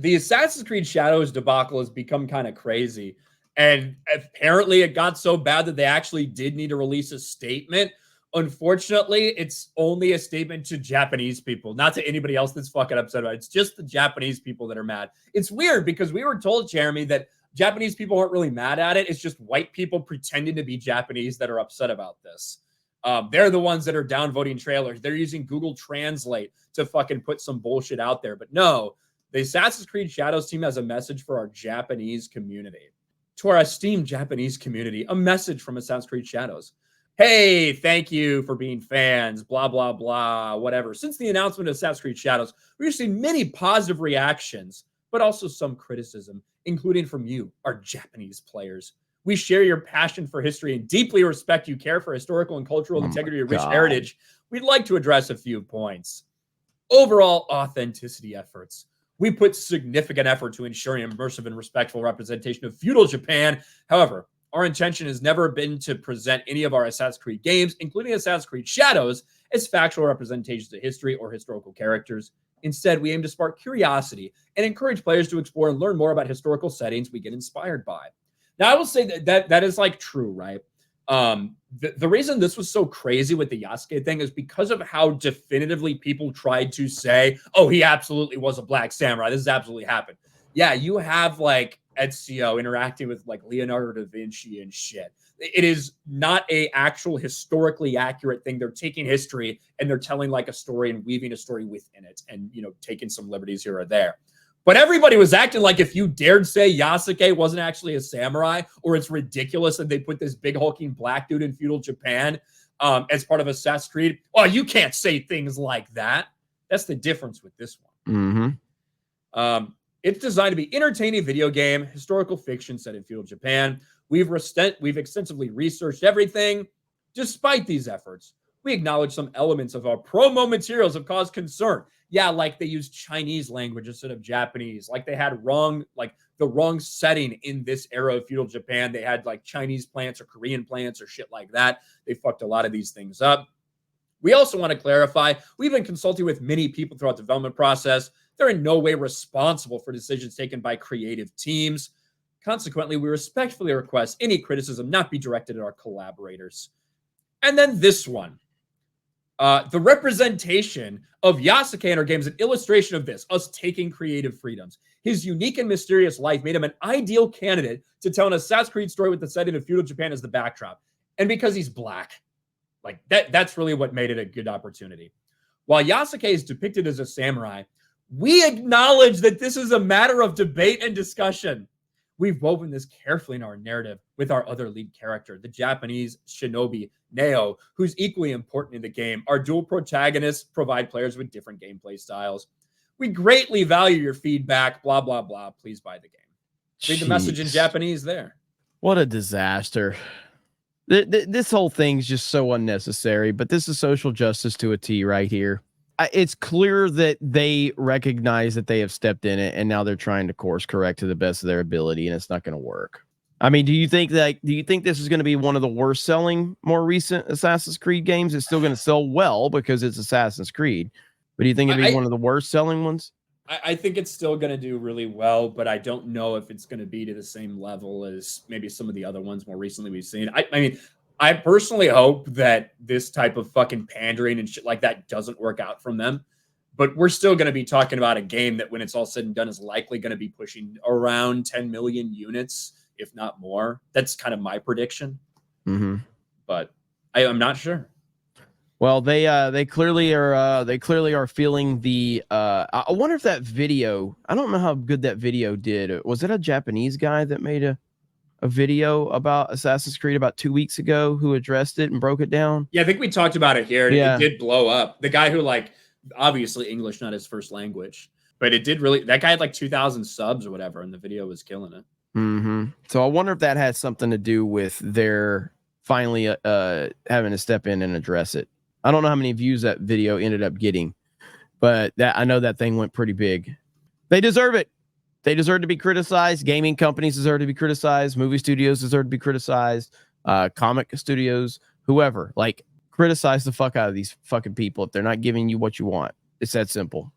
the Assassin's Creed Shadows debacle has become kind of crazy. And apparently it got so bad that they actually did need to release a statement. Unfortunately, it's only a statement to Japanese people, not to anybody else that's fucking upset about it. It's just the Japanese people that are mad. It's weird because we were told, Jeremy, that Japanese people aren't really mad at it. It's just white people pretending to be Japanese that are upset about this. They're the ones that are downvoting trailers. They're using Google Translate to fucking put some bullshit out there. But no, the Assassin's Creed Shadows team has a message for our Japanese community. To our esteemed Japanese community, a message from Assassin's Creed Shadows. Hey, thank you for being fans, blah, blah, blah, whatever. Since the announcement of Assassin's Creed Shadows, we've seen many positive reactions, but also some criticism, including from you, our Japanese players. We share your passion for history and deeply respect you care for historical and cultural integrity of rich heritage. We'd like to address a few points. Overall authenticity efforts. We put significant effort to ensuring immersive and respectful representation of feudal Japan. However, our intention has never been to present any of our Assassin's Creed games, including Assassin's Creed Shadows, as factual representations of history or historical characters. Instead, we aim to spark curiosity and encourage players to explore and learn more about historical settings we get inspired by. Now, I will say that is like true, right? The reason this was so crazy with the Yasuke thing is because of how definitively people tried to say, oh, he absolutely was a black samurai. This has absolutely happened. Yeah, you have like Ezio interacting with like Leonardo da Vinci and shit. It is not a actual historically accurate thing. They're taking history and they're telling like a story and weaving a story within it and, you know, taking some liberties here or there. But everybody was acting like if you dared say Yasuke wasn't actually a samurai, or it's ridiculous that they put this big hulking black dude in feudal Japan as part of Assassin's Creed. Oh, you can't say things like that. That's the difference with this one. Mm-hmm. It's designed to be entertaining video game, historical fiction set in feudal Japan. We've extensively researched everything. Despite these efforts, we acknowledge some elements of our promo materials have caused concern. Yeah, like they used Chinese language instead of Japanese. Like they had the wrong setting in this era of feudal Japan. They had like Chinese plants or Korean plants or shit like that. They fucked a lot of these things up. We also want to clarify, we've been consulting with many people throughout the development process. They're in no way responsible for decisions taken by creative teams. Consequently, we respectfully request any criticism not be directed at our collaborators. And then this one. The representation of Yasuke in our game is an illustration of this, us taking creative freedoms. His unique and mysterious life made him an ideal candidate to tell an Assassin's Creed story with the setting of feudal Japan as the backdrop. And because he's black, like that's really what made it a good opportunity. While Yasuke is depicted as a samurai, we acknowledge that this is a matter of debate and discussion. We've woven this carefully in our narrative with our other lead character, the Japanese shinobi, Neo, who's equally important in the game. Our dual protagonists provide players with different gameplay styles. We greatly value your feedback, blah, blah, blah. Please buy the game. Read the message in Japanese there. What a disaster. This whole thing's just so unnecessary, but this is social justice to a T right here. It's clear that they recognize that they have stepped in it, and now they're trying to course correct to the best of their ability, and it's not going to work. I mean, do you think this is going to be one of the worst selling, more recent Assassin's Creed games? It's still going to sell well because it's Assassin's Creed, but do you think it'd be one of the worst selling ones? I think it's still going to do really well, but I don't know if it's going to be to the same level as maybe some of the other ones more recently we've seen. I mean, I personally hope that this type of fucking pandering and shit like that doesn't work out from them. But we're still going to be talking about a game that when it's all said and done is likely going to be pushing around 10 million units, if not more. That's kind of my prediction. Mm-hmm. But I'm not sure. Well, they clearly are feeling the I wonder if that video, I don't know how good that video did. Was it a Japanese guy that made a video about Assassin's Creed about 2 weeks ago who addressed it and broke it down? Yeah, I think we talked about it here. Yeah. It did blow up. The guy who, like, obviously English not his first language, but it did really, that guy had like 2,000 subs or whatever, and the video was killing it. Mm-hmm. So I wonder if that has something to do with their finally having to step in and address it. I don't know how many views that video ended up getting, but I know that thing went pretty big. They deserve it. They deserve to be criticized. Gaming companies deserve to be criticized. Movie studios deserve to be criticized. Comic studios, whoever. Like, criticize the fuck out of these fucking people if they're not giving you what you want. It's that simple.